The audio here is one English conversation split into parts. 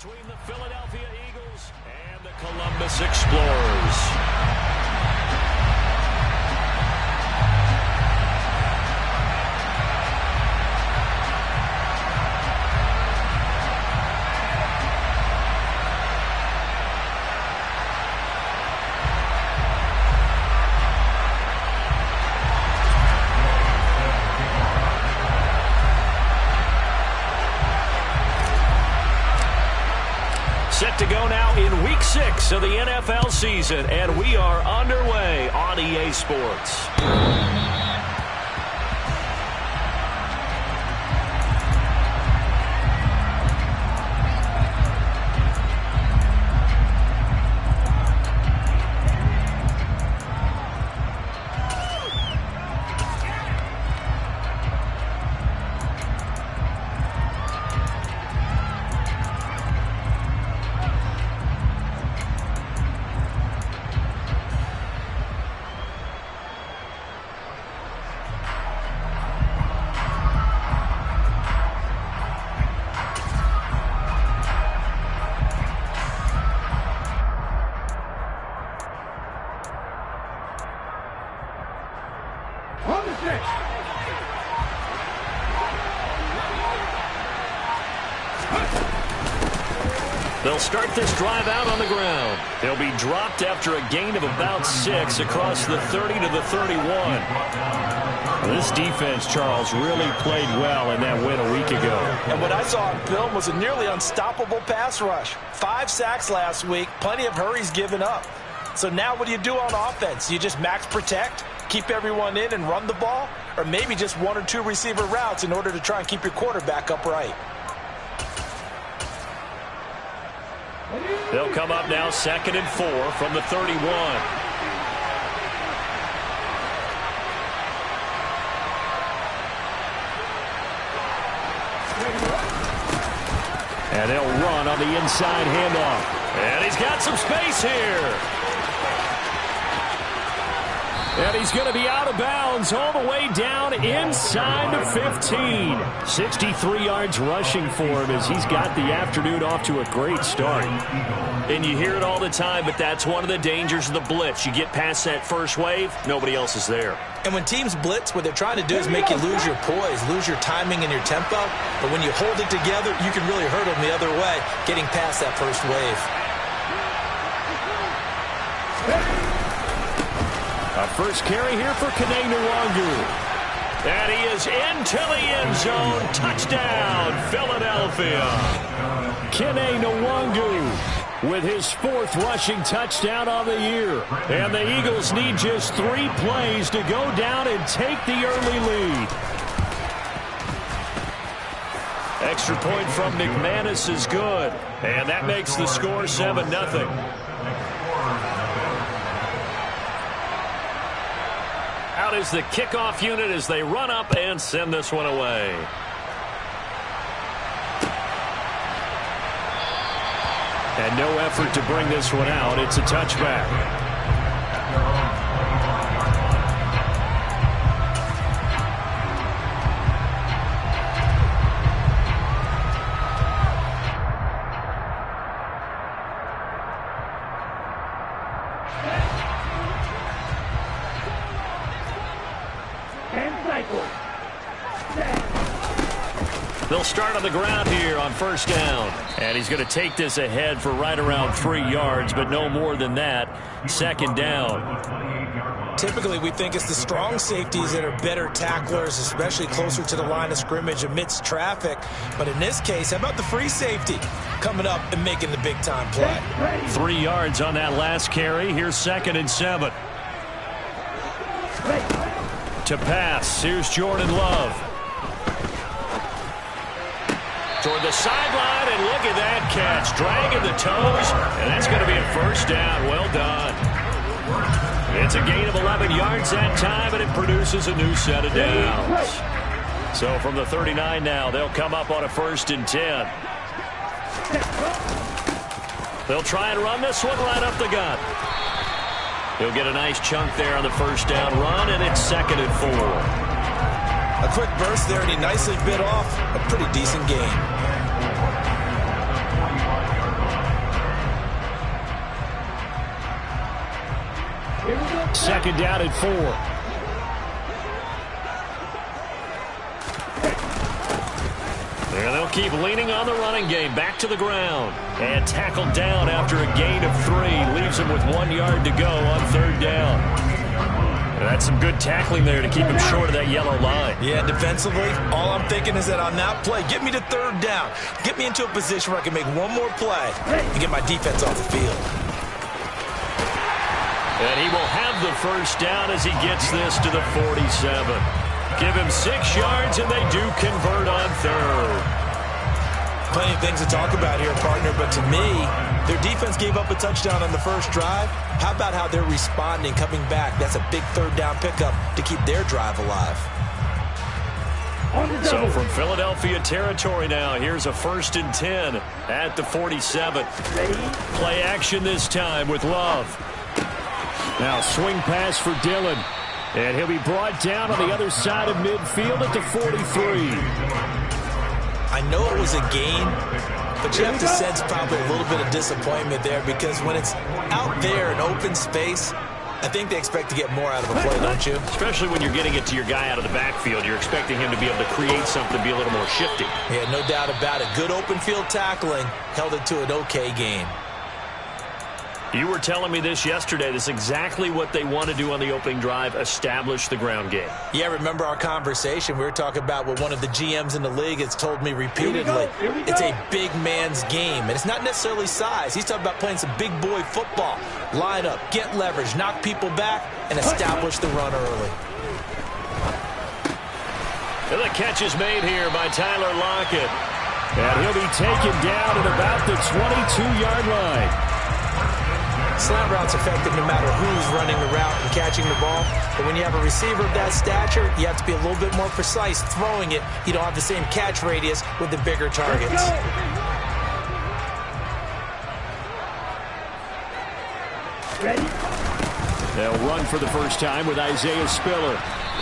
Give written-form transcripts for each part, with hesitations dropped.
between the Philadelphia Eagles and the Columbus Explorers. Set to go now in Week 6 of the NFL season, and we are underway on EA Sports. They'll start this drive out on the ground. They'll be dropped after a gain of about 6 across the 30 to the 31. This defense, Charles, really played well in that win a week ago. And what I saw on film was a nearly unstoppable pass rush. 5 sacks last week, plenty of hurries given up. So now what do you do on offense? You just max protect, keep everyone in and run the ball? Or maybe just 1 or 2 receiver routes in order to try and keep your quarterback upright? They'll come up now 2nd and 4 from the 31. And they'll run on the inside handoff. And he's got some space here. And he's going to be out of bounds all the way down inside the 15. 63 yards rushing for him as he's got the afternoon off to a great start. And you hear it all the time, but that's one of the dangers of the blitz. You get past that first wave, nobody else is there. And when teams blitz, what they're trying to do is make you lose your poise, lose your timing and your tempo. But when you hold it together, you can really hurt them the other way, getting past that first wave. A first carry here for Kene Nwangu. And he is into the end zone. Touchdown, Philadelphia. Kene Nwangu with his 4th rushing touchdown of the year. And the Eagles need just 3 plays to go down and take the early lead. Extra point from McManus is good. And that makes the score 7-0. Out is the kickoff unit as they run up and send this one away. And no effort to bring this one out. It's a touchback. They'll start on the ground here on first down. And he's going to take this ahead for right around 3 yards, but no more than that. 2nd down. Typically, we think it's the strong safeties that are better tacklers, especially closer to the line of scrimmage amidst traffic. But in this case, how about the free safety coming up and making the big-time play? 3 yards on that last carry. Here's 2nd and 7. To pass, here's Jordan Love. Toward the sideline, and look at that catch. Dragging the toes, and that's going to be a first down. Well done. It's a gain of 11 yards that time, and it produces a new set of downs. So from the 39 now, they'll come up on a 1st and 10. They'll try and run this one right up the gut. He'll get a nice chunk there on the first down run, and it's 2nd and 4. A quick burst there, and he nicely bit off a pretty decent gain. second down and 4. And they'll keep leaning on the running game. Back to the ground. And tackled down after a gain of 3. Leaves him with 1 yard to go on third down. And that's some good tackling there to keep him short of that yellow line. Yeah, defensively, all I'm thinking is that on that play, get me to third down. Get me into a position where I can make one more play and get my defense off the field. And he will have the first down as he gets this to the 47. Give him 6 yards, and they do convert on third. Plenty of things to talk about here, partner, but to me, their defense gave up a touchdown on the first drive. How about how they're responding, coming back? That's a big third down pickup to keep their drive alive. So from Philadelphia territory now, here's a 1st and 10 at the 47. Play action this time with Love. Now swing pass for Dillon. And he'll be brought down on the other side of midfield at the 43. I know it was a gain, but you have to sense probably a little bit of disappointment there because when it's out there in open space, I think they expect to get more out of a play, don't you? Especially when you're getting it to your guy out of the backfield. You're expecting him to be able to create something, be a little more shifty. Yeah, no doubt about it. Good open field tackling held it to an okay gain. You were telling me this yesterday. This is exactly what they want to do on the opening drive, establish the ground game. Yeah, remember our conversation. We were talking about what one of the GMs in the league has told me repeatedly. It's a big man's game, and it's not necessarily size. He's talking about playing some big boy football. Line up, get leverage, knock people back, and establish the run early. And the catch is made here by Tyler Lockett. And he'll be taken down at about the 22-yard line. Slant route's effective no matter who's running the route and catching the ball. But when you have a receiver of that stature, you have to be a little bit more precise throwing it. You don't have the same catch radius with the bigger targets. They'll run for the first time with Isaiah Spiller.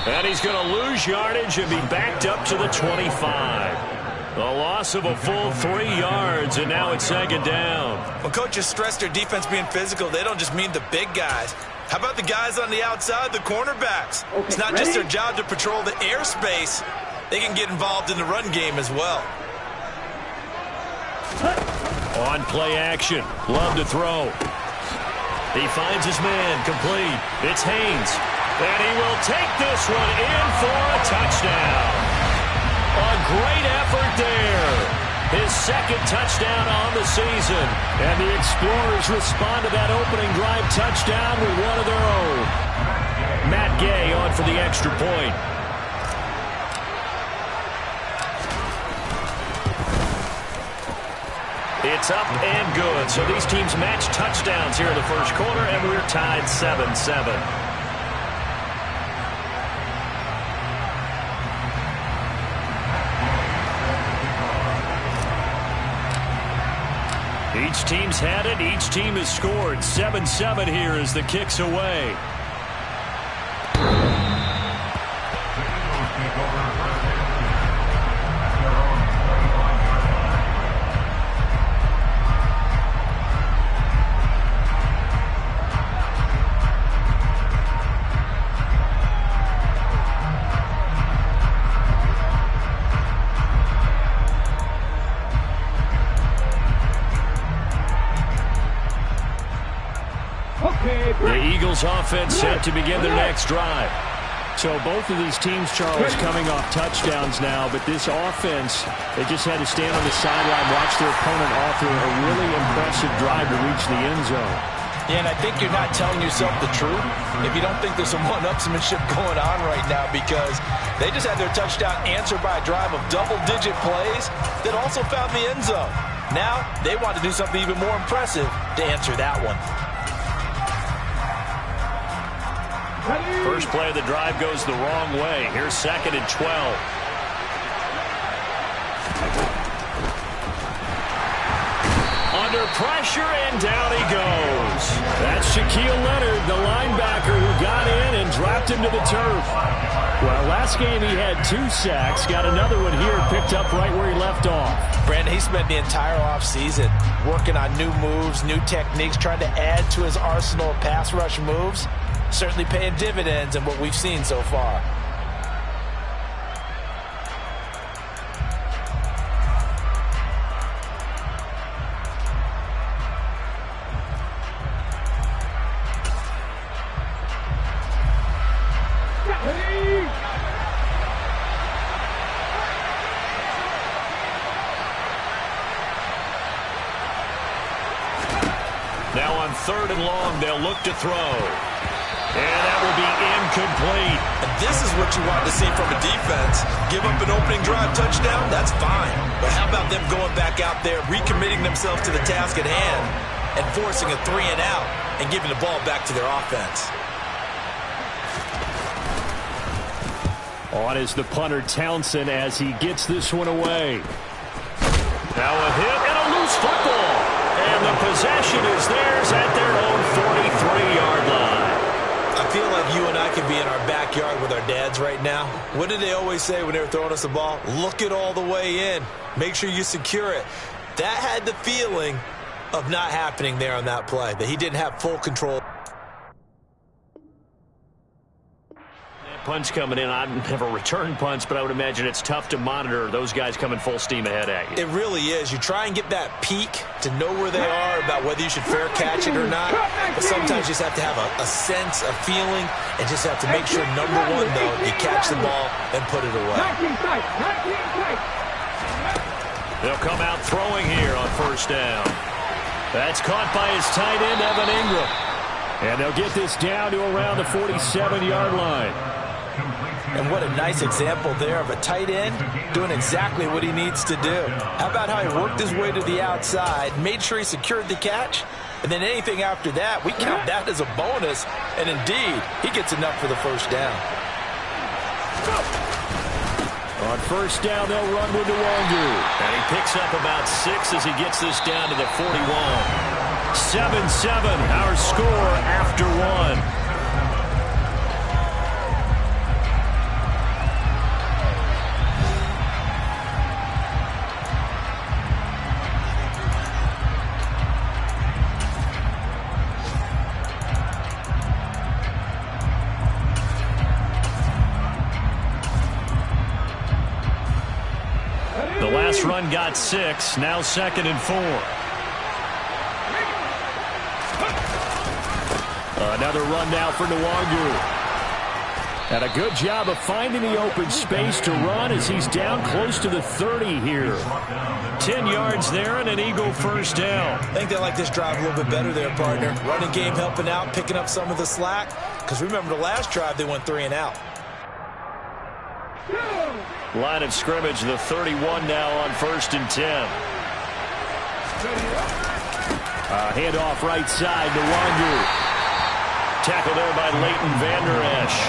And he's going to lose yardage and be backed up to the 25. A loss of a full 3 yards, and now it's second down. When coaches stress their defense being physical, they don't just mean the big guys. How about the guys on the outside, the cornerbacks? It's not just their job to patrol the airspace. They can get involved in the run game as well. On play action. Love to throw. He finds his man. Complete. It's Haynes. And he will take this one in for a touchdown. A great effort there. His second touchdown on the season. And the Explorers respond to that opening drive touchdown with one of their own. Matt Gay on for the extra point. It's up and good. So these teams match touchdowns here in the first quarter, and we're tied 7-7. Each team's had it. Each team has scored. 7-7 here as the kick's away. The Eagles offense set to begin their next drive. So both of these teams, Charles, coming off touchdowns now, but this offense, they just had to stand on the sideline, watch their opponent author a really impressive drive to reach the end zone. Yeah, and I think you're not telling yourself the truth if you don't think there's some one-upsmanship going on right now, because they just had their touchdown answered by a drive of double-digit plays that also found the end zone. Now they want to do something even more impressive to answer that one. First play of the drive goes the wrong way. Here's 2nd and 12. Under pressure, and down he goes. That's Shaquille Leonard, the linebacker, who got in and dropped him to the turf. Well, last game he had 2 sacks. Got another one here, picked up right where he left off. Brandon, he spent the entire offseason working on new moves, new techniques, trying to add to his arsenal of pass rush moves. Certainly paying dividends in what we've seen so far. Now on 3rd and long, they'll look to throw. And that will be incomplete. And this is what you want to see from a defense. Give up an opening drive touchdown, that's fine. But how about them going back out there, recommitting themselves to the task at hand, and forcing a 3 and out, and giving the ball back to their offense. On is the punter Townsend as he gets this one away. Now a hit and a loose football. And the possession is theirs at their own 43-yard line. I feel like you and I could be in our backyard with our dads right now. What did they always say when they were throwing us the ball? Look it all the way in. Make sure you secure it. That had the feeling of not happening there on that play, that he didn't have full control. Punch coming in. I'd never return punts, but I would imagine it's tough to monitor those guys coming full steam ahead at you. It really is. You try and get that peak to know where they are, about whether you should fair catch it or not. But sometimes you just have to have a sense, a feeling, and just have to make sure, number one, though, you catch the ball and put it away. They'll come out throwing here on 1st down. That's caught by his tight end, Evan Ingram. And they'll get this down to around the 47-yard line. And what a nice example there of a tight end doing exactly what he needs to do. How about how he worked his way to the outside, made sure he secured the catch, and then anything after that, we count that as a bonus. And indeed, he gets enough for the 1st down. On 1st down, they'll run with Nwangu. And he picks up about 6 as he gets this down to the 41. 7-7, our score after 1. The last run got 6, now 2nd and 4. Another run now for Nwangu. And a good job of finding the open space to run as he's down close to the 30 here. 10 yards there and an Eagle 1st down. I think they like this drive a little bit better there, partner. Running game helping out, picking up some of the slack. Because remember the last drive, they went 3 and out. Line of scrimmage, the 31 now on 1st and 10. Handoff right side to Nwangu. Tackle there by Leighton Vander Esch.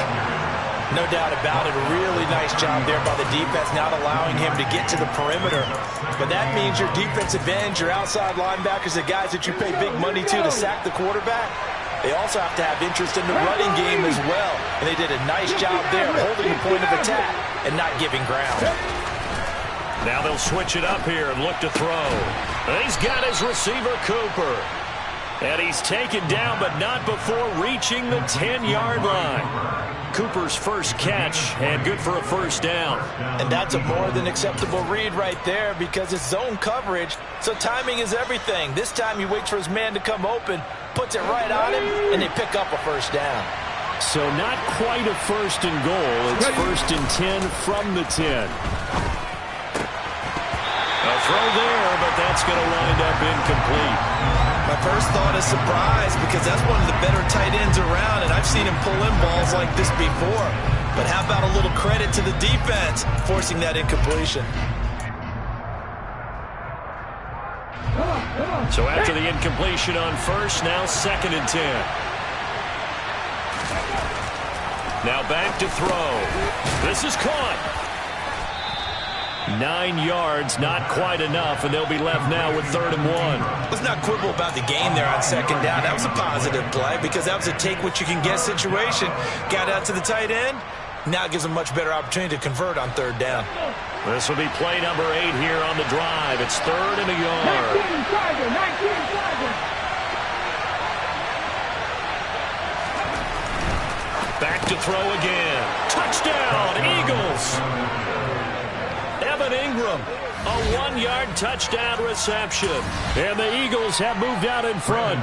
No doubt about it. A really nice job there by the defense, not allowing him to get to the perimeter. But that means your defensive ends, your outside linebackers, the guys that you pay big money to sack the quarterback, they also have to have interest in the running game as well. And they did a nice job there holding the point of attack and not giving ground. Now they'll switch it up here and look to throw. And he's got his receiver, Cooper. And he's taken down, but not before reaching the 10-yard line. Cooper's first catch, and good for a 1st down. And that's a more than acceptable read right there because it's zone coverage, so timing is everything. This time he waits for his man to come open, puts it right on him, and they pick up a 1st down. So not quite a 1st and goal. It's 1st and 10 from the 10. A throw there, but that's going to wind up incomplete. My first thought is surprise because that's one of the better tight ends around, and I've seen him pull in balls like this before. But how about a little credit to the defense forcing that incompletion? So after the incompletion on 1st, now 2nd and 10. Now back to throw. This is caught. 9 yards, not quite enough, and they'll be left now with 3rd and 1. Let's not quibble about the gain there on 2nd down. That was a positive play because that was a take-what-you-can-get situation. Got out to the tight end. Now it gives them much better opportunity to convert on 3rd down. This will be play number 8 here on the drive. It's 3rd and a yard. 19 Tiger. throw again. Touchdown, Eagles. Evan Ingram, a 1-yard touchdown reception. And the Eagles have moved out in front.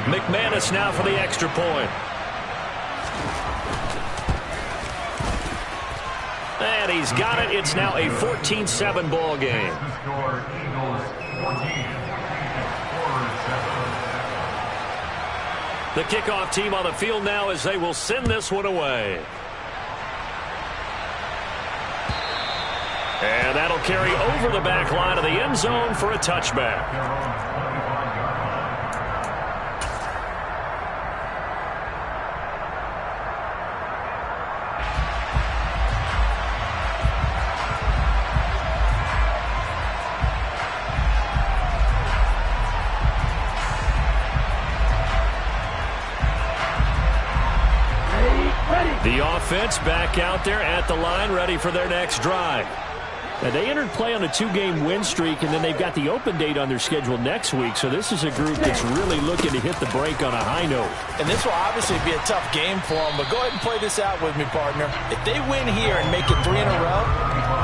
McManus now for the extra point. And he's got it. It's now a 14-7 ball game. The kickoff team on the field now as they will send this one away. And that'll carry over the back line of the end zone for a touchback. The offense back out there at the line, ready for their next drive. Now, they entered play on a 2-game win streak, and then they've got the open date on their schedule next week. So this is a group that's really looking to hit the break on a high note. And this will obviously be a tough game for them, but go ahead and play this out with me, partner. If they win here and make it 3 in a row,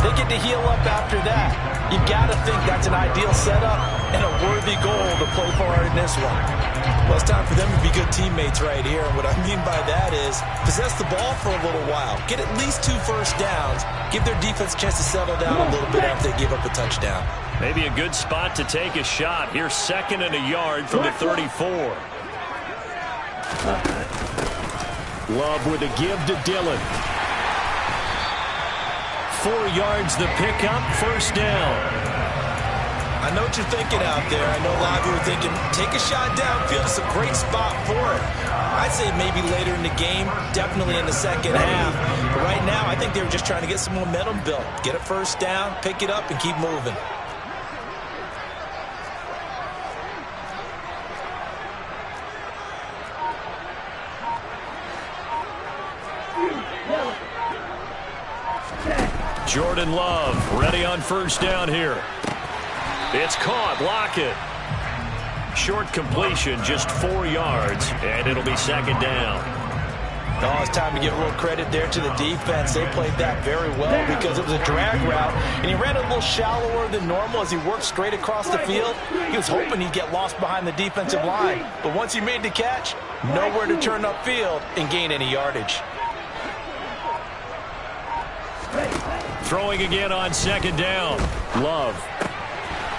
they get to heal up after that. You've got to think that's an ideal setup and a worthy goal to play for in this one. Well, it's time for them to be good teammates right here. And what I mean by that is possess the ball for a little while. Get at least 2 first downs. Give their defense a chance to settle down a little bit after they give up a touchdown. Maybe a good spot to take a shot. Here's 2nd and a yard from the 34. Love with a give to Dillon. 4 yards the pickup, first down. I know what you're thinking out there. I know a lot of you are thinking, take a shot downfield. It's a great spot for it. I'd say maybe later in the game, definitely in the second half. But right now, I think they were just trying to get some momentum built. Get a first down, pick it up, and keep moving. Jordan Love ready on first down here. It's caught. Lockett. Short completion, just 4 yards, and it'll be 2nd down. Oh, it's time to give real credit there to the defense. They played that very well because it was a drag route, and he ran a little shallower than normal as he worked straight across the field. He was hoping he'd get lost behind the defensive line, but once he made the catch, nowhere to turn upfield and gain any yardage. Throwing again on 2nd down. Love.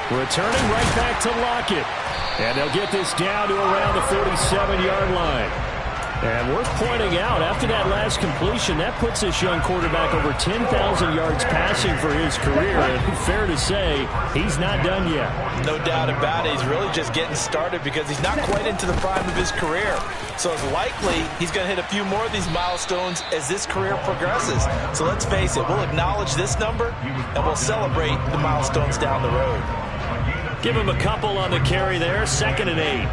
Returning right back to Lockett. And they'll get this down to around the 47-yard line. And worth pointing out, after that last completion, that puts this young quarterback over 10,000 yards passing for his career. And fair to say, he's not done yet. No doubt about it. He's really just getting started because he's not quite into the prime of his career. So it's likely he's going to hit a few more of these milestones as this career progresses. So let's face it, we'll acknowledge this number and we'll celebrate the milestones down the road. Give him a couple on the carry there, 2nd and 8.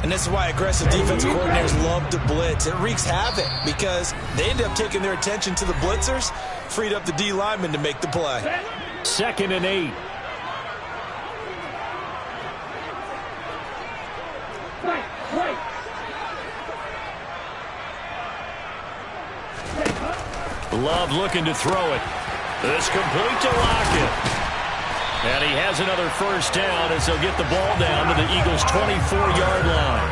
And this is why aggressive defensive coordinators love to blitz. It wreaks havoc because they end up taking their attention to the blitzers, freed up the D lineman to make the play. 2nd and 8. Love looking to throw it. It's complete to Lockett. And he has another first down as they'll get the ball down to the Eagles' 24-yard line.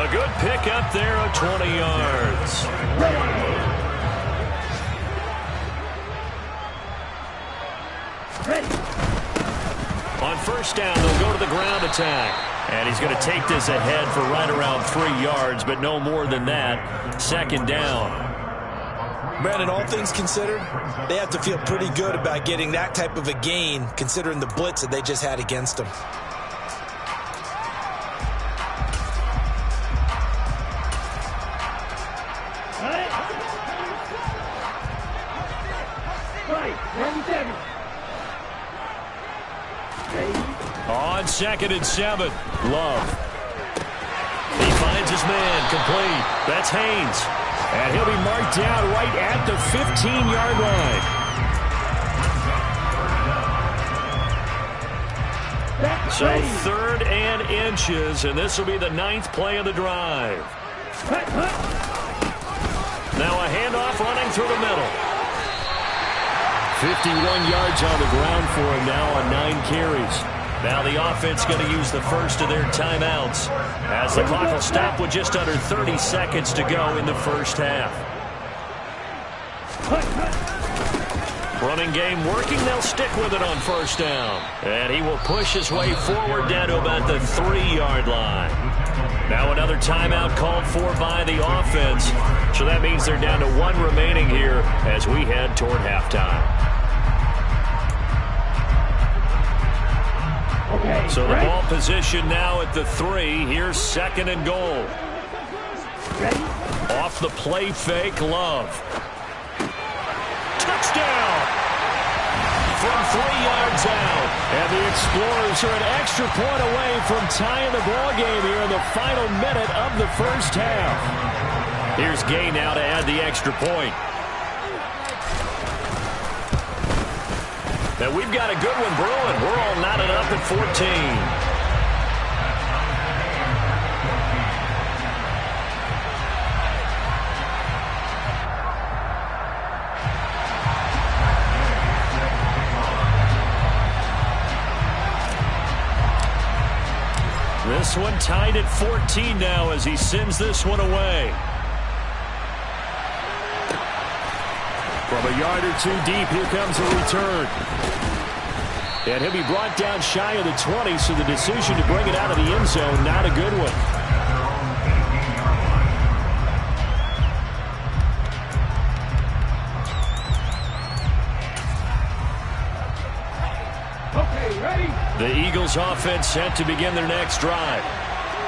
A good pickup there of 20 yards. On first down, they'll go to the ground attack. And he's going to take this ahead for right around 3 yards, but no more than that. 2nd down. Brandon, all things considered, they have to feel pretty good about getting that type of a gain, considering the blitz that they just had against them. On 2nd and 7, Love. He finds his man, complete. That's Haynes. And he'll be marked down right at the 15-yard line. So 3rd and inches, and this will be the 9th play of the drive. Now a handoff running through the middle. 51 yards on the ground for him now on 9 carries. Now the offense going to use the first of their timeouts as the clock will stop with just under 30 seconds to go in the first half. Running game working. They'll stick with it on first down. And he will push his way forward down to about the 3-yard line. Now another timeout called for by the offense. So that means they're down to 1 remaining here as we head toward halftime. So the ball position now at the 3. Here's 2nd and goal. Off the play fake, Love. Touchdown! From 3 yards out. And the Explorers are an extra point away from tying the ball game here in the final minute of the first half. Here's Gay now to add the extra point. Now we've got a good one brewing. We're all knotted up at 14. This one tied at 14 now as he sends this one away. From a yard or 2 deep, here comes a return. And he'll be brought down shy of the 20, so the decision to bring it out of the end zone, not a good one. The Eagles offense set to begin their next drive.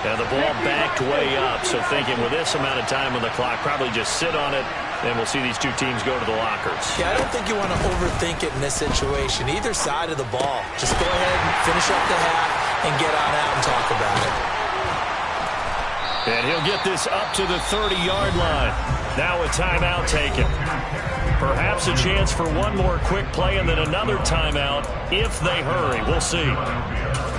And the ball backed way up, so thinking with this amount of time on the clock, probably just sit on it, and we'll see these two teams go to the lockers. Yeah, I don't think you want to overthink it in this situation. Either side of the ball. Just go ahead and finish up the half and get on out and talk about it. And he'll get this up to the 30-yard line. Now a timeout taken. Perhaps a chance for one more quick play and then another timeout if they hurry. We'll see.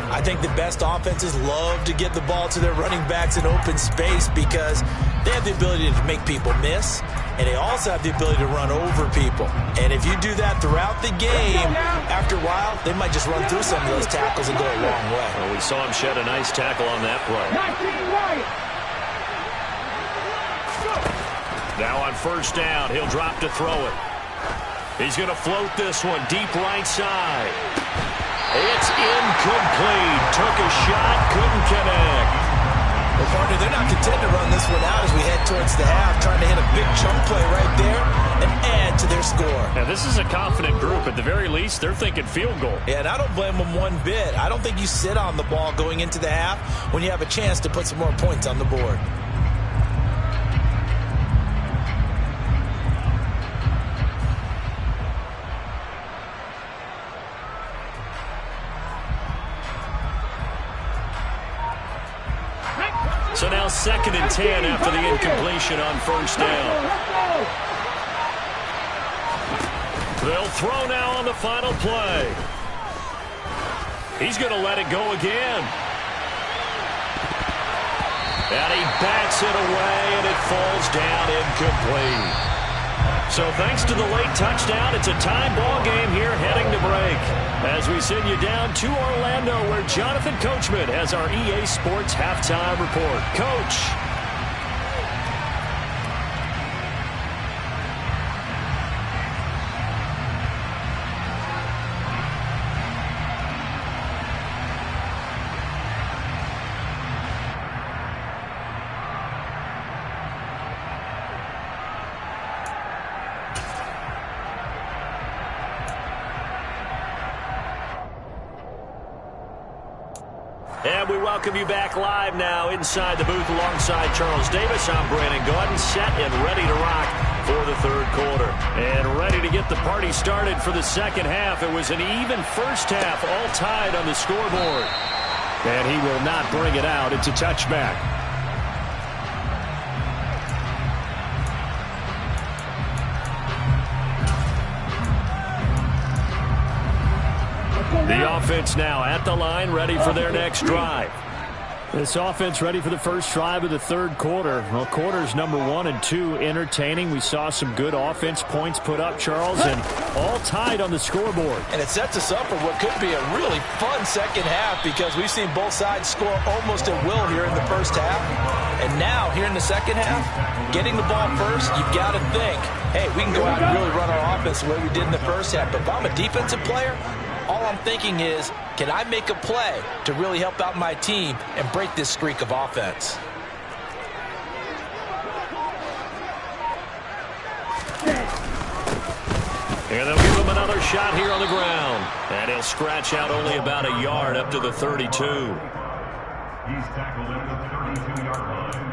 I think the best offenses love to get the ball to their running backs in open space because they have the ability to make people miss, and they also have the ability to run over people. And if you do that throughout the game, after a while, they might just run through some of those tackles and go a long way. Well, we saw him shed a nice tackle on that play. Now on first down, he'll drop to throw it. He's going to float this one deep right side. It's incomplete. Took a shot, couldn't connect. Well, partner, they're not content to run this one out as we head towards the half, trying to hit a big chunk play right there and add to their score. Now, this is a confident group. At the very least, they're thinking field goal. Yeah, and I don't blame them one bit. I don't think you sit on the ball going into the half when you have a chance to put some more points on the board. So now 2nd and 10 after the incompletion on first down. They'll throw now on the final play. He's going to let it go again. And he bats it away, and it falls down incomplete. So thanks to the late touchdown, it's a tie ball game here heading to break. As we send you down to Orlando, where Jonathan Coachman has our EA Sports halftime report. Coach. And we welcome you back live now inside the booth alongside Charles Davis. I'm Brandon Gaudin, set and ready to rock for the third quarter. And ready to get the party started for the second half. It was an even first half, all tied on the scoreboard. And he will not bring it out. It's a touchback. The offense now at the line, ready for their next drive. This offense ready for the first drive of the third quarter. Well, quarters number 1 and 2 entertaining. We saw some good offense points put up, Charles, and all tied on the scoreboard. And it sets us up for what could be a really fun second half because we've seen both sides score almost at will here in the first half. And now, here in the second half, getting the ball first, you've got to think, hey, we can go out and really run our offense the way we did in the first half. But if I'm a defensive player, all I'm thinking is, can I make a play to really help out my team and break this streak of offense? And they'll give him another shot here on the ground. And he'll scratch out only about a yard up to the 32. He's tackled at the 32-yard line.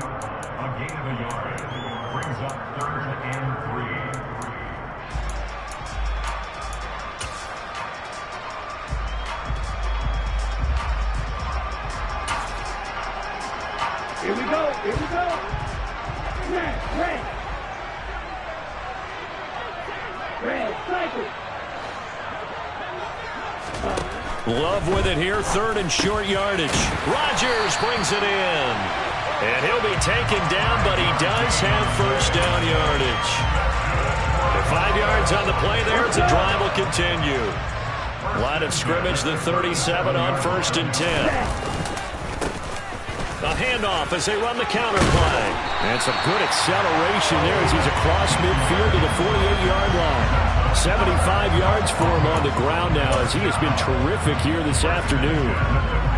A gain of a yard. Brings up 3rd and 3. Here we go. Here we go. Red. Red, cycle. Love with it here, 3rd and short yardage. Rodgers brings it in. And he'll be taken down, but he does have first down yardage. The 5 yards on the play there as the drive will continue. Line of scrimmage, the 37 on 1st and 10. A handoff as they run the counter play. And some good acceleration there as he's across midfield to the 48-yard line. 75 yards for him on the ground now as he has been terrific here this afternoon.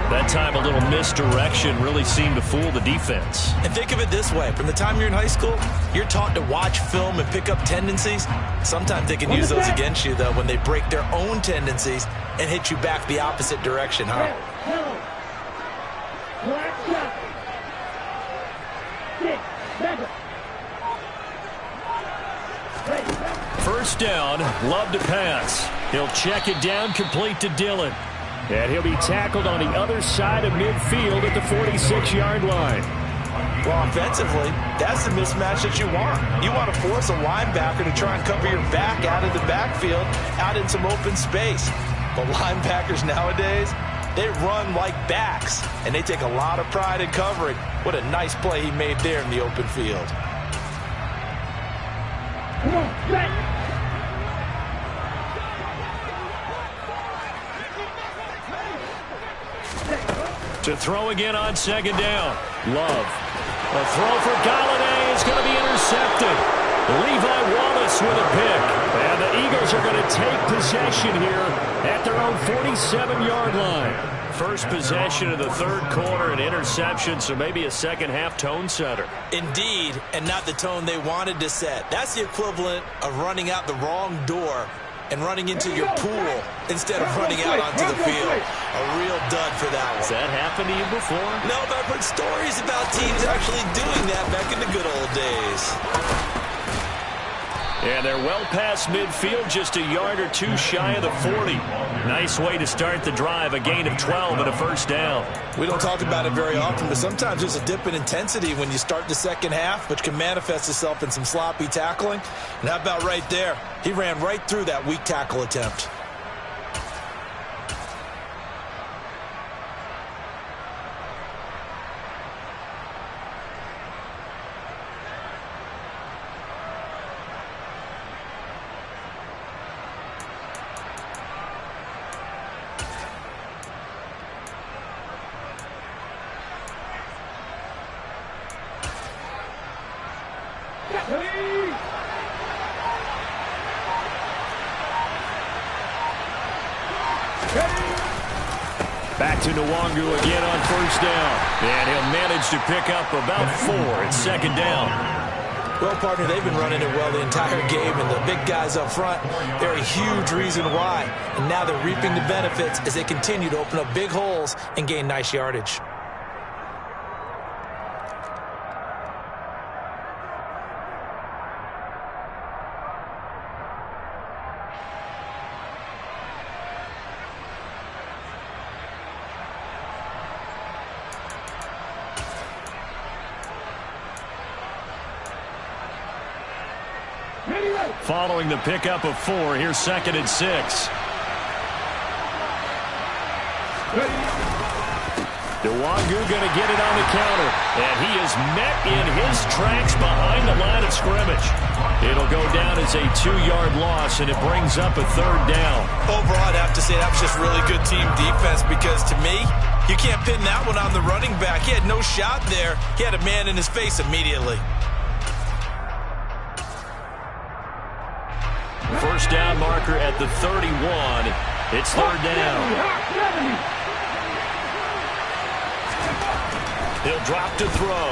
That time a little misdirection really seemed to fool the defense. And think of it this way. From the time you're in high school, you're taught to watch film and pick up tendencies. Sometimes they can use those against you, though, when they break their own tendencies and hit you back the opposite direction, huh? First down, Love to pass. He'll check it down, complete to Dillon. And he'll be tackled on the other side of midfield at the 46-yard line. Well, offensively, that's the mismatch that you want. You want to force a linebacker to try and cover your back out of the backfield, out in some open space. But linebackers nowadays, they run like backs, and they take a lot of pride in covering. What a nice play he made there in the open field. Come on, set. To throw again on 2nd down. Love. A throw for Galladay is going to be intercepted. Levi Wallace with a pick. And the Eagles are going to take possession here at their own 47-yard line. First possession of the third quarter, an interception, so maybe a second-half tone setter. Indeed, and not the tone they wanted to set. That's the equivalent of running out the wrong door and running into your pool instead of running out onto the field. A real dud for that one. Has that happened to you before? No, but I've heard stories about teams actually doing that back in the good old days. And they're well past midfield, just a yard or two shy of the 40. Nice way to start the drive, a gain of 12 and a first down. We don't talk about it very often, but sometimes there's a dip in intensity when you start the second half, which can manifest itself in some sloppy tackling. And how about right there? He ran right through that weak tackle attempt. Back to Nwangu again on first down. And he'll manage to pick up about 4 at 2nd down. Well, partner, they've been running it well the entire game, and the big guys up front, they're a huge reason why. And now they're reaping the benefits as they continue to open up big holes and gain nice yardage. Following the pickup of 4, here's 2nd and 6. Nwangu going to get it on the counter. And he is met in his tracks behind the line of scrimmage. It'll go down as a 2-yard loss, and it brings up a 3rd down. Overall, I'd have to say that was just really good team defense because, to me, you can't pin that one on the running back. He had no shot there. He had a man in his face immediately. First down marker at the 31. It's 3rd down. He'll drop to throw.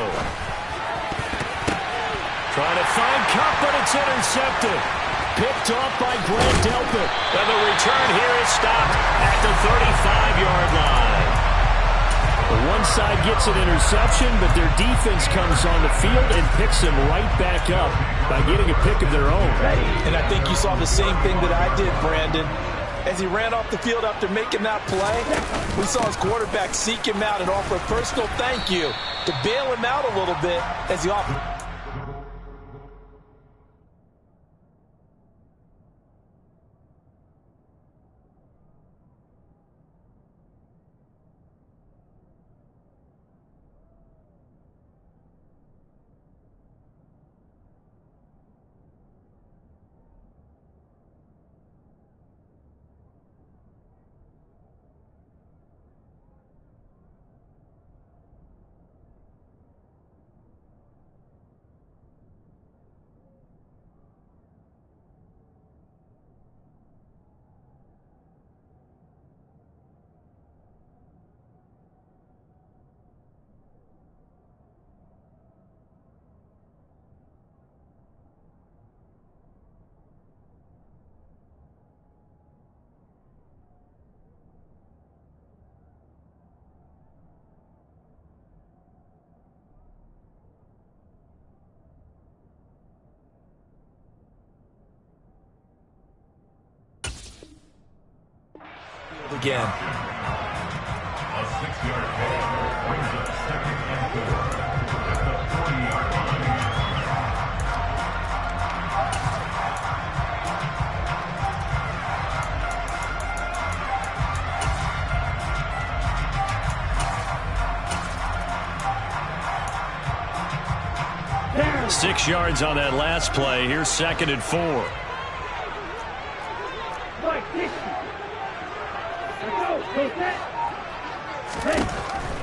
Trying to find Cup, but it's intercepted. Picked off by Grant Delpit. And the return here is stopped at the 35-yard line. The one side gets an interception, but their defense comes on the field and picks him right back up by getting a pick of their own. And I think you saw the same thing that I did, Brandon. As he ran off the field after making that play, we saw his quarterback seek him out and offer a personal thank you to bail him out a little bit as he offered. Again. A 6-yard pickup brings up 2nd and 4 at the 40-yard line. There. 6 yards on that last play. Here's 2nd and 4.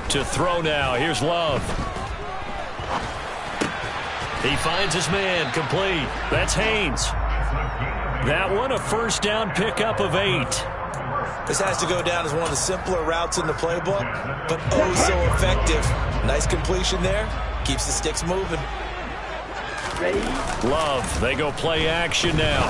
To throw now. Here's Love. He finds his man. Complete. That's Haynes. That one, a first down pickup of 8. This has to go down as one of the simpler routes in the playbook, but oh so effective. Nice completion there. Keeps the sticks moving. Love. They go play action now.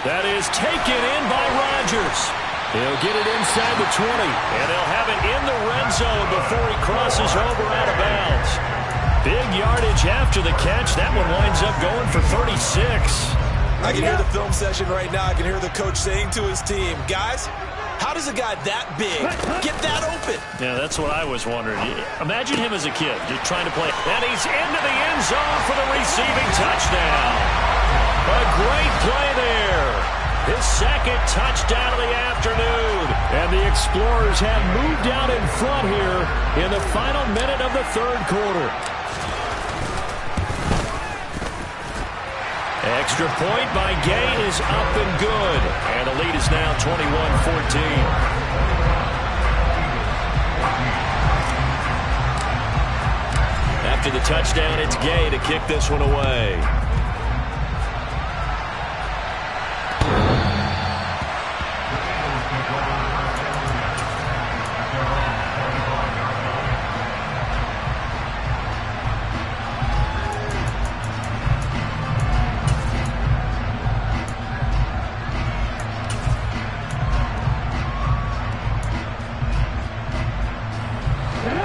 That is taken in by Rodgers. He'll get it inside the 20, and they'll have it in the red zone before he crosses over out of bounds. Big yardage after the catch. That one winds up going for 36. I can hear the film session right now. I can hear the coach saying to his team, guys, how does a guy that big get that open? Yeah, that's what I was wondering. Imagine him as a kid just trying to play. And he's into the end zone for the receiving touchdown. A great play there. His 2nd touchdown of the afternoon. And the Explorers have moved out in front here in the final minute of the 3rd quarter. Extra point by Gay is up and good. And the lead is now 21-14. After the touchdown, it's Gay to kick this one away.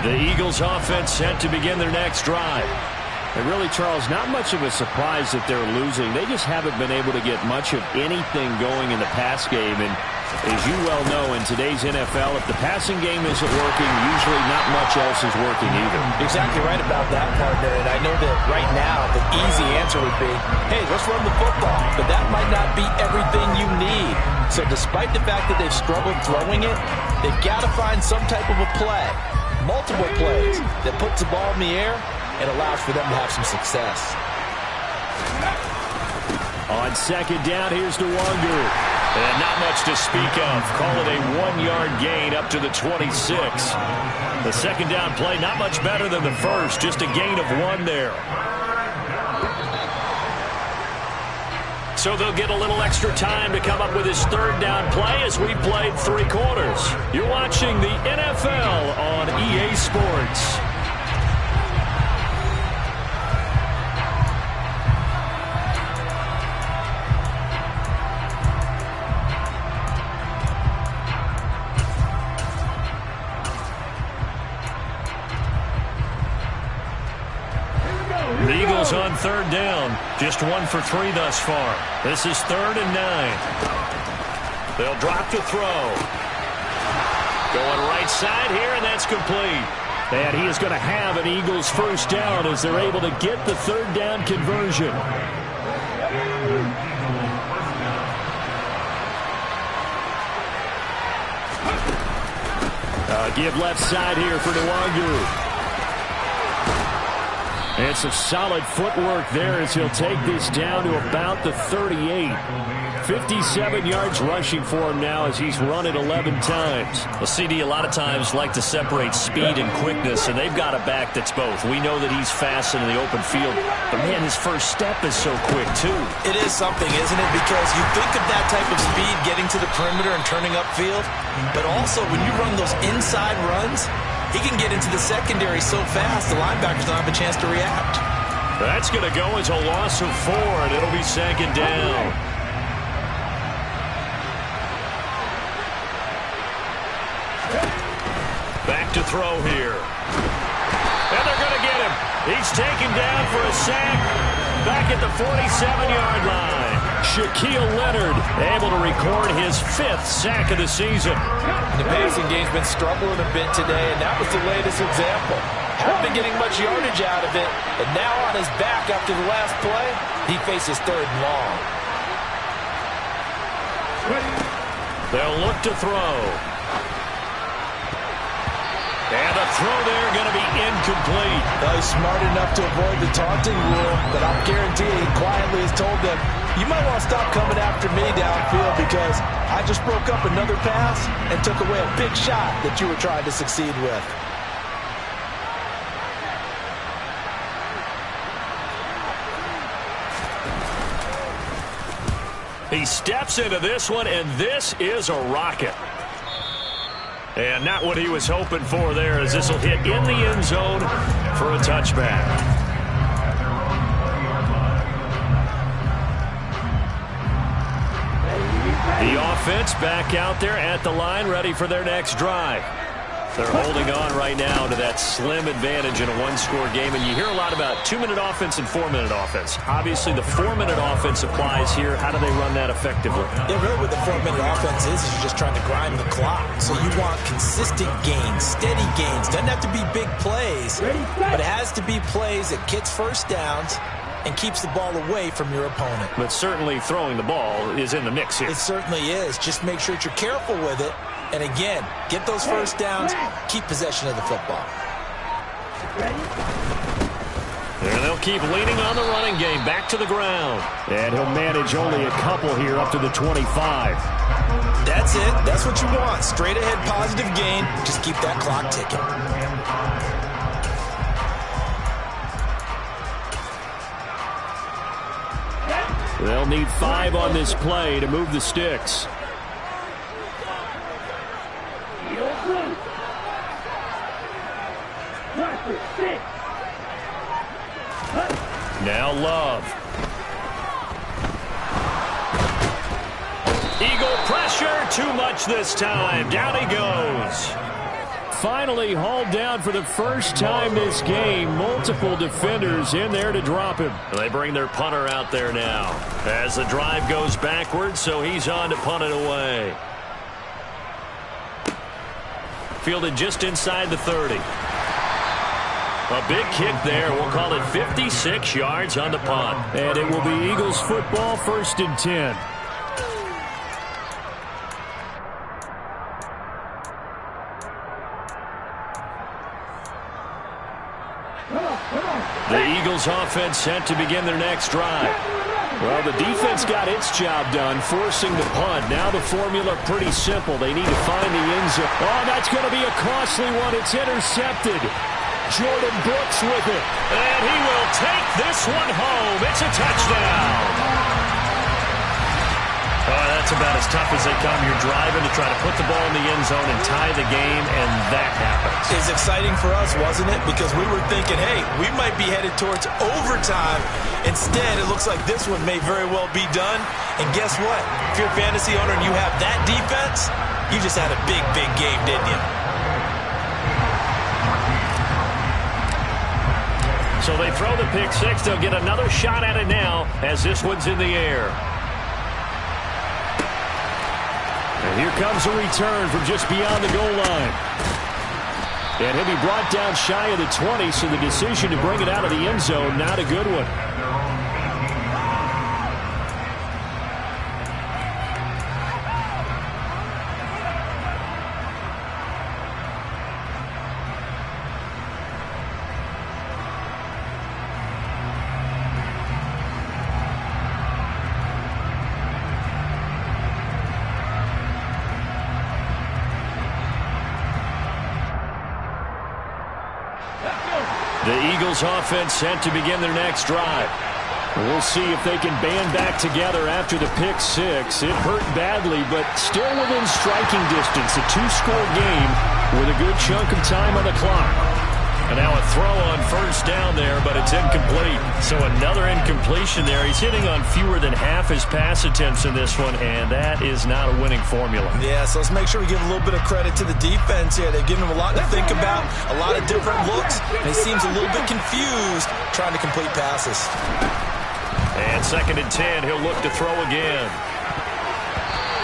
The Eagles offense set to begin their next drive. And really, Charles, not much of a surprise that they're losing. They just haven't been able to get much of anything going in the pass game. And As you well know, in today's NFL, if the passing game isn't working, usually not much else is working either. Exactly right about that, partner. And I know that right now the easy answer would be, hey, let's run the football. But that might not be everything you need. So despite the fact that they've struggled throwing it, they've got to find some type of a play, multiple plays, that puts the ball in the air and allows for them to have some success. On second down, here's Nwangu. And not much to speak of. Call it a 1-yard gain up to the 26. The second down play, not much better than the first. Just a gain of 1 there. So they'll get a little extra time to come up with his third down play as we played 3 quarters. You're watching the NFL on EA Sports. The Eagles on third down. Just 1 for 3 thus far. This is 3rd and 9. They'll drop to throw. Going right side here, and that's complete. And he is going to have an Eagles first down as they're able to get the third down conversion. Give left side here for Nwangu. And some solid footwork there as he'll take this down to about the 38. 57 yards rushing for him now as he's run it 11 times. Well, CD a lot of times like to separate speed and quickness, and they've got a back that's both. We know that he's fast in the open field, but man, his first step is so quick too. It is something, isn't it? Because you think of that type of speed getting to the perimeter and turning upfield, but also when you run those inside runs, he can get into the secondary so fast, the linebackers don't have a chance to react. That's going to go as a loss of 4, and it'll be 2nd down. Back to throw here. And they're going to get him. He's taken down for a sack back at the 47-yard line. Shaquille Leonard able to record his 5th sack of the season. The passing game's been struggling a bit today, and that was the latest example. Haven't been getting much yardage out of it, and now on his back after the last play, he faces 3rd and long. They'll look to throw. And a throw there going to be incomplete. Well, he's smart enough to avoid the taunting rule, but I'll guarantee he quietly has told them, you might want to stop coming after me downfield because I just broke up another pass and took away a big shot that you were trying to succeed with. He steps into this one, and this is a rocket. And not what he was hoping for there, as this will hit in the end zone for a touchback. The offense back out there at the line, ready for their next drive. They're holding on right now to that slim advantage in a 1-score game, and you hear a lot about 2-minute offense and 4-minute offense. Obviously, the 4-minute offense applies here. How do they run that effectively? Yeah, really what the 4-minute offense is you're just trying to grind the clock. So you want consistent gains, steady gains. Doesn't have to be big plays, but it has to be plays that gets first downs and keeps the ball away from your opponent. But certainly throwing the ball is in the mix here. It certainly is. Just make sure that you're careful with it. And again, get those first downs, keep possession of the football. And they'll keep leaning on the running game back to the ground. And he'll manage only a couple here up to the 25. That's it. That's what you want. Straight ahead positive gain. Just keep that clock ticking. They'll need 5 on this play to move the sticks. Now Love. Eagle pressure, too much this time. Down he goes. Finally hauled down for the first time this game. Multiple defenders in there to drop him. They bring their punter out there now as the drive goes backwards, so he's on to punt it away. fielded just inside the 30. A big kick there. We'll call it 56 yards on the punt. And it will be Eagles football, 1st and 10. The Eagles offense set to begin their next drive. Well, the defense got its job done, forcing the punt. Now the formula pretty simple. They need to find the end zone. Oh, that's going to be a costly one. It's intercepted. Jordan Brooks with it. And he will take this one home. It's a touchdown. That's about as tough as they come. You're driving to try to put the ball in the end zone and tie the game, and that happens. It's exciting for us, wasn't it? Because we were thinking, hey, we might be headed towards overtime. Instead, it looks like this one may very well be done. And guess what? If you're a fantasy owner and you have that defense, you just had a big, big game, didn't you? So they throw the pick six. They'll get another shot at it now as this one's in the air. And here comes a return from just beyond the goal line. And he'll be brought down shy of the 20, so the decision to bring it out of the end zone, not a good one. The Eagles offense set to begin their next drive. We'll see if they can band back together after the pick six. It hurt badly, but still within striking distance. A 2-score game with a good chunk of time on the clock. And now a throw on first down there, but it's incomplete. So another incompletion there. He's hitting on fewer than half his pass attempts in this one, and that is not a winning formula. Yeah, so let's make sure we give a little bit of credit to the defense here. They've given him a lot to think about, a lot of different looks, and he seems a little bit confused trying to complete passes. And 2nd and 10, he'll look to throw again.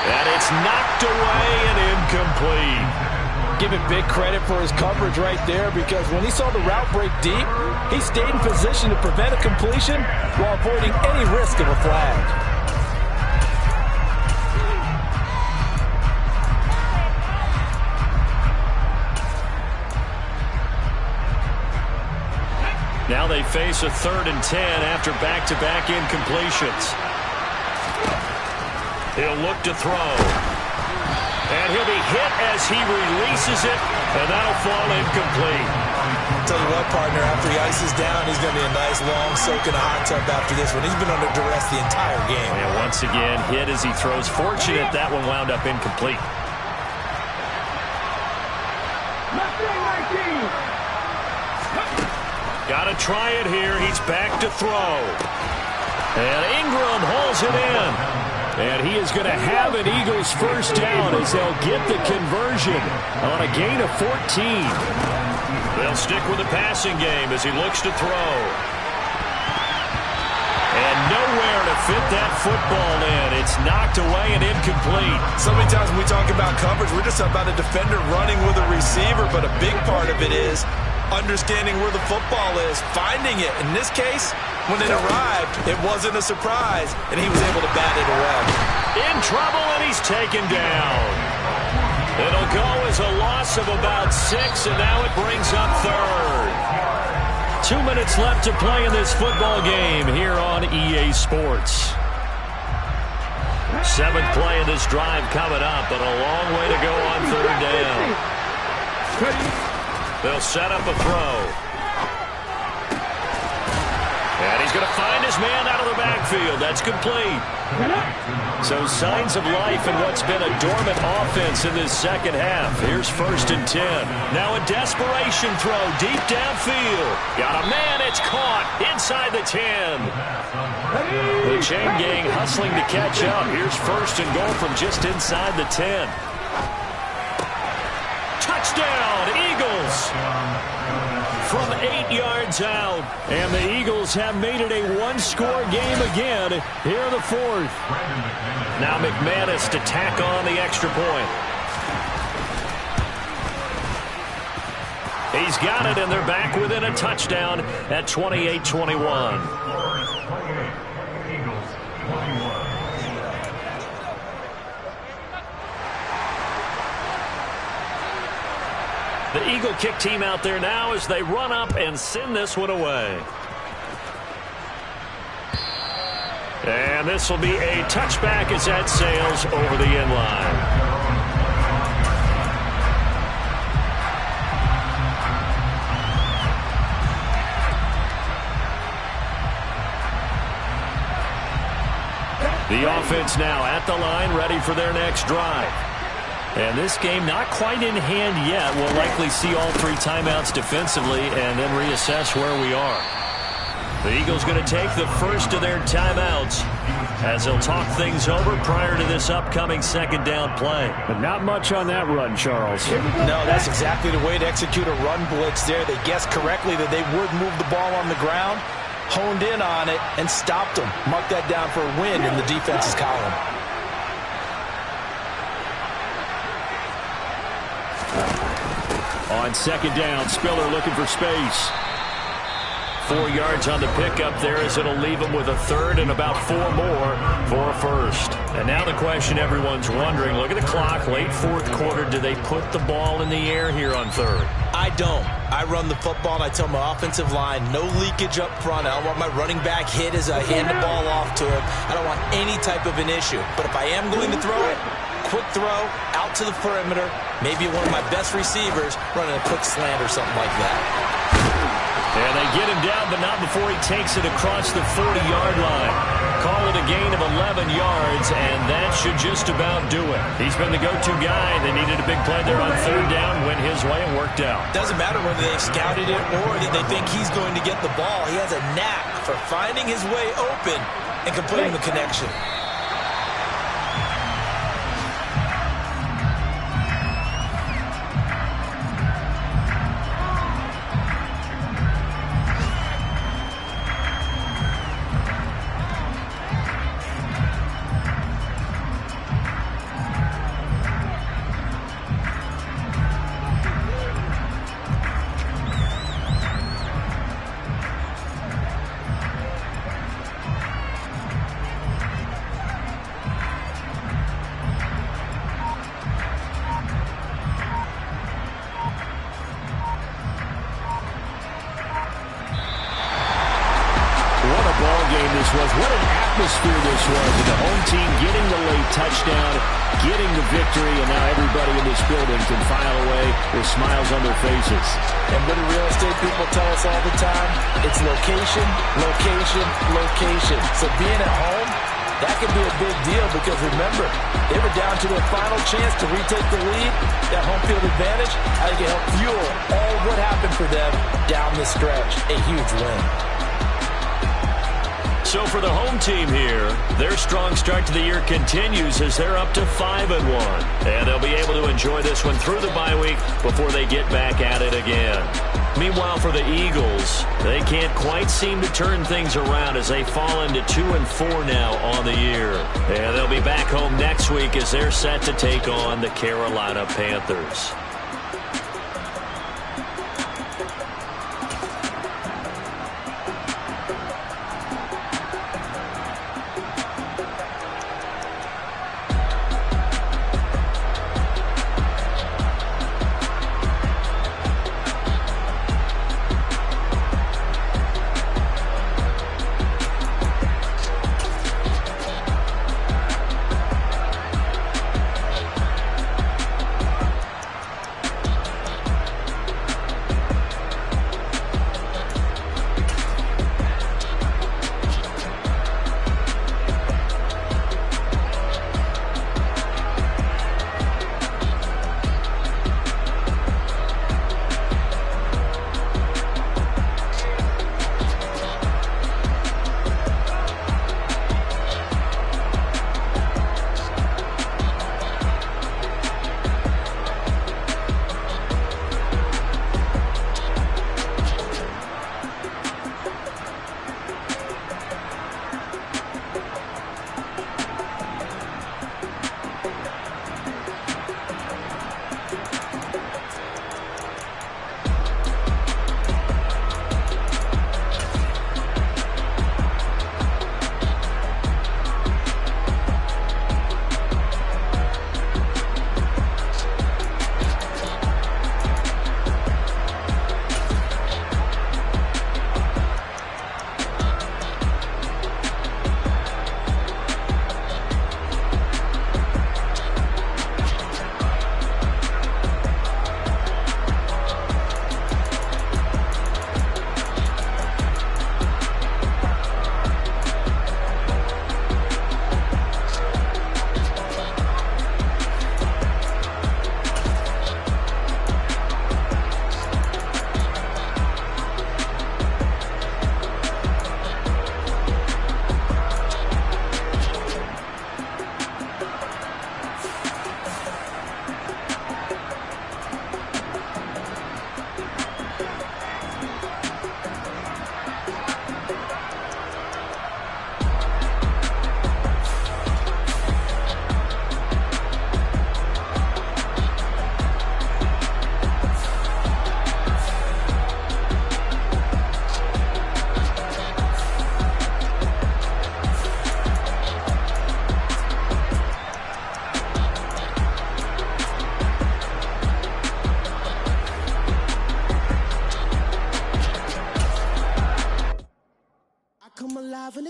And it's knocked away and incomplete. Give it big credit for his coverage right there, because when he saw the route break deep, he stayed in position to prevent a completion while avoiding any risk of a flag. Now they face a 3rd and 10 after back-to-back incompletions. He'll look to throw. And he'll be hit as he releases it, and that'll fall incomplete. Tell you what, partner, after he ices down, he's going to be a nice long soak in a hot tub after this one. He's been under duress the entire game. And once again, hit as he throws. Fortunate that one wound up incomplete. Got to try it here. He's back to throw. And Ingram hauls it in. And he is going to have an Eagles first down as they'll get the conversion on a gain of 14. They'll stick with the passing game as he looks to throw. And nowhere to fit that football in. It's knocked away and incomplete. So many times when we talk about coverage, we're just about a defender running with a receiver, but a big part of it is understanding where the football is, finding it. In this case, when it arrived, it wasn't a surprise, and he was able to bat it away. In trouble, and he's taken down. It'll go as a loss of about 6, and now it brings up 3rd. 2 minutes left to play in this football game here on EA Sports. 7th play of this drive coming up, but a long way to go on 3rd down. They'll set up a throw. And he's going to find his man out of the backfield. That's complete. So signs of life in what's been a dormant offense in this second half. Here's 1st and 10. Now a desperation throw deep downfield. Got a man. It's caught inside the 10. The chain gang hustling to catch up. Here's 1st and goal from just inside the 10. Touchdown, Eagles! From 8 yards out. And the Eagles have made it a 1-score game again here in the 4th. Now McManus to tack on the extra point. He's got it, and they're back within a touchdown at 28-21. The Eagle kick team out there now as they run up and send this one away. And this will be a touchback as that sails over the end line. The offense now at the line, ready for their next drive. And this game not quite in hand yet. We'll likely see all 3 timeouts defensively and then reassess where we are. The Eagles going to take the first of their timeouts as they'll talk things over prior to this upcoming second down play. But not much on that run, Charles. No, that's exactly the way to execute a run blitz there. They guessed correctly that they would move the ball on the ground, honed in on it, and stopped them. Mark that down for a win in the defense's column. On second down, Spiller looking for space. 4 yards on the pickup there as it'll leave them with a third and about 4 more for a first. And now the question everyone's wondering, look at the clock, late fourth quarter, do they put the ball in the air here on third? I don't. I run the football and I tell my offensive line, no leakage up front. I don't want my running back hit as I hand the ball off to him. I don't want any type of an issue. But if I am going to throw it, quick throw, out to the perimeter, maybe one of my best receivers running a quick slant or something like that. And they get him down, but not before he takes it across the 40-yard line. Call it a gain of 11 yards, and that should just about do it. He's been the go-to guy. They needed a big play there on third down, went his way and worked out. Doesn't matter whether they scouted it or that they think he's going to get the ball. He has a knack for finding his way open and completing the connection. What an atmosphere this was. And the home team getting the late touchdown, getting the victory, and now everybody in this building can file away with smiles on their faces. And what do real estate people tell us all the time? It's location, location, location. So being at home, that could be a big deal because remember, they were down to their final chance to retake the lead. That home field advantage, I think it helped fuel all what happened for them down the stretch. A huge win. So for the home team here, their strong start to the year continues as they're up to 5-1. And they'll be able to enjoy this one through the bye week before they get back at it again. Meanwhile, for the Eagles, they can't quite seem to turn things around as they fall into 2-4 now on the year. And they'll be back home next week as they're set to take on the Carolina Panthers.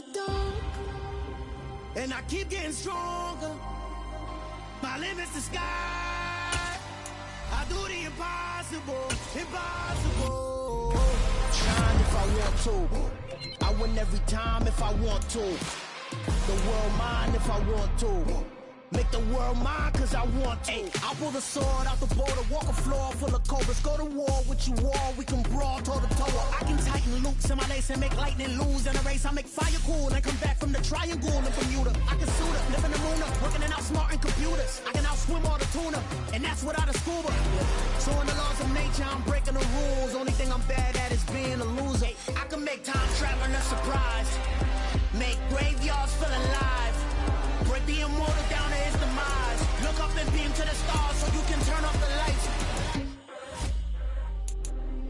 the dark, and I keep getting stronger. My limit's the sky. I do the impossible, impossible. Shine if I want to. I win every time if I want to. The world mine if I want to. Make the world mine cause I want to. I pull the sword out the border, walk a floor full of cobras. Go to war with you all, we can brawl toe to toe. I can tighten loops in my lace and make lightning lose in a race. I make fire cool and come back from the triangle in Bermuda. I can suit up, live in the moon up, working and outsmarting computers. I can outswim all the tuna, and that's without a scuba. So in the laws of nature, I'm breaking the rules. Only thing I'm bad at is being a loser. I can make time traveling a surprise, make graveyards feel alive, break the immortal down to his demise. Look up and beam to the stars so you can turn off the lights.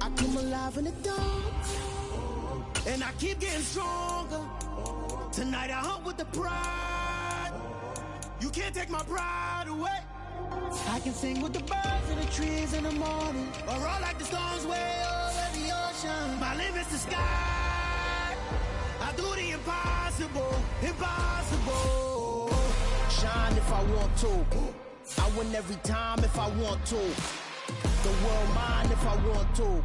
I come alive in the dark, and I keep getting stronger. Tonight I hunt with the pride. You can't take my pride away. I can sing with the birds and the trees in the morning, or roll like the storms way over the ocean. My limit's the sky. I do the impossible, impossible. Shine if I want to. I win every time if I want to. The world mine if I want to.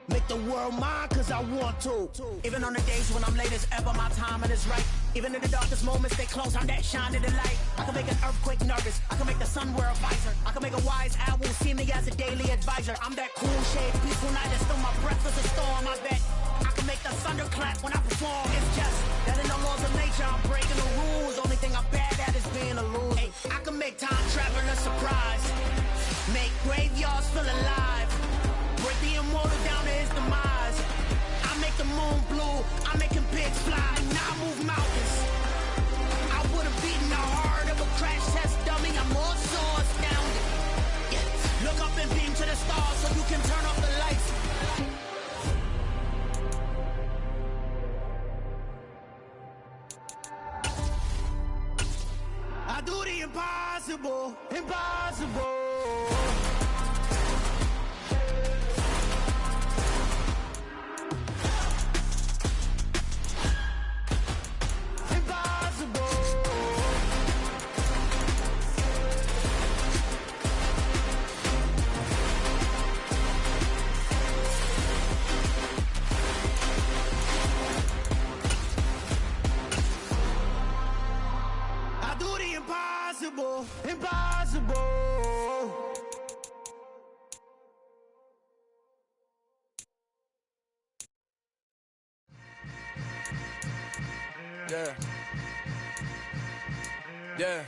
Make the world mine cause I want to. Even on the days when I'm late as ever, my timing is right. Even in the darkest moments, they close, I'm that shining the light. I can make an earthquake nervous, I can make the sun wear a visor. I can make a wise owl see me as a daily advisor. I'm that cool shade, peaceful night, and still my breath is a storm. I bet I can make the thunder clap when I perform. It's just that in the laws of nature, I'm breaking the rules. Only thing I'm bad at is being a loser. I can make time traveling a surprise, make graveyards feel alive, break the immortal down to his demise. I make the moon blue, I make him pigs fly. Now I move mountains. I would've beaten the heart of a crash test dummy. I'm more so astounded. Yeah. Look up and beam to the stars so you can turn off the lights. I do the impossible, impossible. Impossible, impossible. Yeah. Yeah.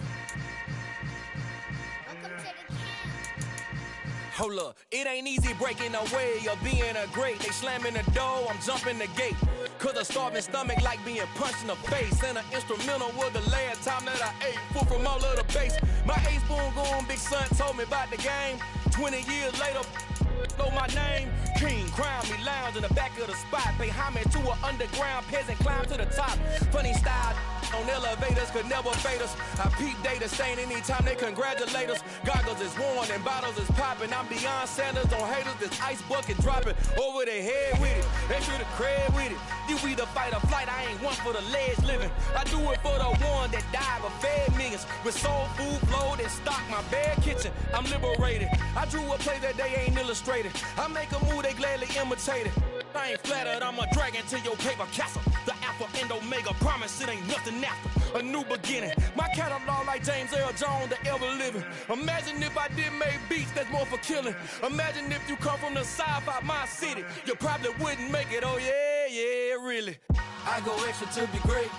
Hold up, it ain't easy breaking away or being a great. They slamming the door, I'm jumping the gate. Cause a starving stomach like being punched in the face. And an instrumental was the last time that I ate food from all of the bass. My ace boom goon, big son told me about the game. 20 years later, know my name. King, crown me, lounge in the back of the spot. Pay homage to an underground peasant, climb to the top. Funny style on elevators could never fade us. I peep data stain anytime they congratulate us. Goggles is worn and bottles is popping. I'm beyond Sanders on haters, this ice bucket dropping over their head with it. Extra the cred with it. You either fight or flight, I ain't one for the ledge living. I do it for the one that died but fed millions. With soul food flowed and stocked my bare kitchen. I'm liberated. I drew a play that they ain't illustrated. I make a move, they gladly imitate it. I ain't flattered, I'm a dragon to your paper castle. The Alpha and Omega, promise it ain't nothing after. A new beginning. My catalog like James Earl Jones, the ever living. Imagine if I did make beats that's more for killing. Imagine if you come from the sci-fi, my city. You probably wouldn't make it, oh yeah, yeah, really. I go extra to be great.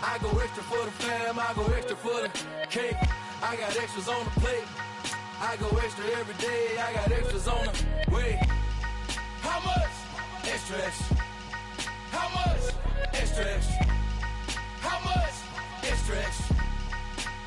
I go extra for the fam, I go extra for the cake. I got extras on the plate. I go extra every day, I got extras on the way. How much? Extra, extra. How much? Extra, extra. How much? Extra, extra.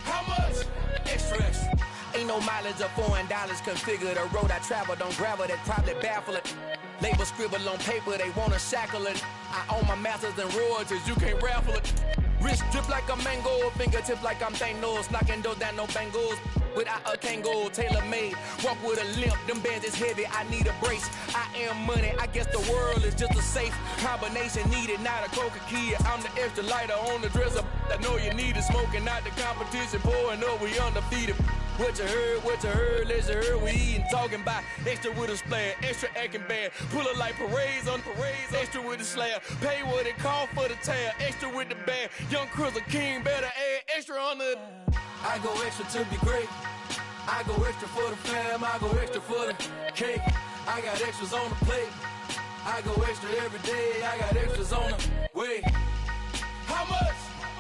How much? Extra, extra. Ain't no mileage of $4 configure the road I travel. Don't gravel, that probably baffle it. Label scribble on paper, they wanna shackle it. I own my masters and royalties, you can't raffle it. Wrist drip like a mango, fingertips like I'm Thanos, knocking those down, no bangles. without a Kangol, tailor-made. Walk with a limp, them bands is heavy, I need a brace. I am money, I guess the world is just a safe combination needed, not a coca key. I'm the extra lighter on the dresser. I know you need it, smoking out the competition, pouring up, we undefeated. What you heard, let's hear we eatin', talking about extra with a splash, extra acting bad, pull it like parades on parades, extra with the slab, pay what it call for the tab, extra with the bag, young Crizzle King, better add extra on the. I go extra to be great, I go extra for the fam, I go extra for the cake, I got extras on the plate, I go extra every day, I got extras on the way. How much?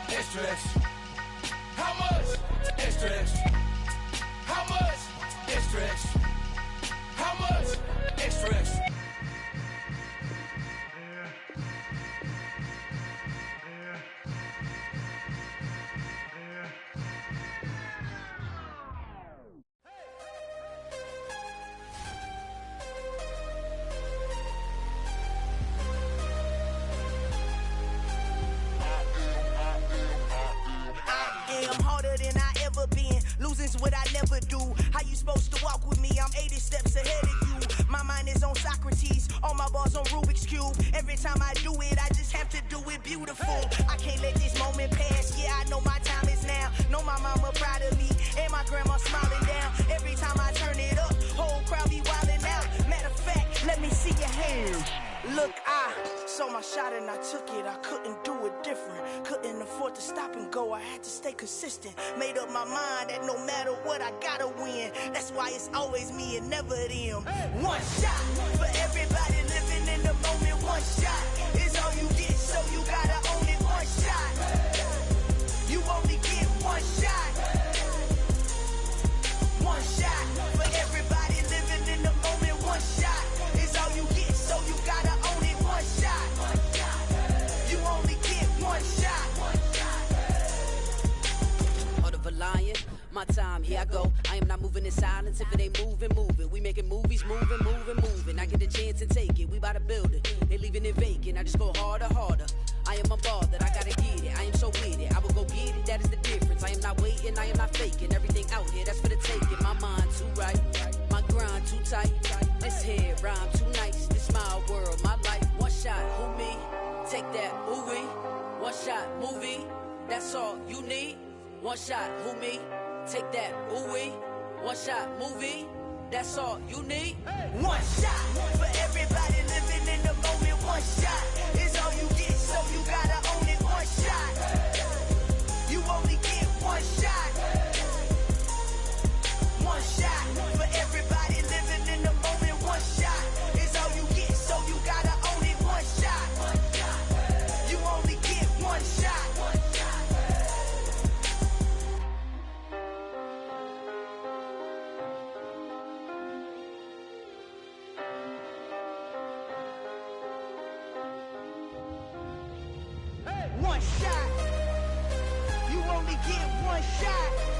Extra, extra. How much? Extra, extra. How much? Extra, extra. How much? Extra, extra. I'm harder than I ever been. Losing's what I never do. How you supposed to walk with me? I'm 80 steps ahead of you. My mind is on Socrates, all my bars on Rubik's Cube. Every time I do it, I just have to do it beautiful. I can't let this moment pass. Yeah, I know my time is now. Know my mama proud of me, and my grandma smiling down. Every time I turn it up, whole crowd be wildin' out. Matter of fact, let me see your hands. Look, I saw my shot and I took it. I couldn't do it different. Couldn't afford to stop and go. I had to stay consistent. Made up my mind that no matter what, I gotta win. That's why it's always me and never them. One shot for everybody living in the moment. One shot is all you get, so you gotta own it. One shot. You only get one shot. One shot for everybody living in the moment. One shot is all you get, so you gotta own it. One shot. You only get one shot. Heart of a lion, my time, here I go. I am not moving in silence. If it ain't moving, moving. We making movies, moving, moving, moving. I get a chance and take it. We bout to build it. They leaving it vacant. I just go harder, harder. I am a ball that I gotta get it. I am so with it. I will go get it. That is the difference. I am not waiting. I am not faking. Everything out here, that's for the taking. My mind too right. My grind too tight. This head rhyme too nice. This my world, my life. One shot, who me? Take that, ooh we. One shot, movie. That's all you need. One shot, who me? Take that, ooh we. One shot, movie. That's all you need. One shot for everybody living in the moment. One shot is all you get, so you gotta own it. One shot. You only get one shot. One shot for everybody living in the moment. One shot is all you get, so you gotta own it. One shot. You only get one shot. One shot. You only get one shot.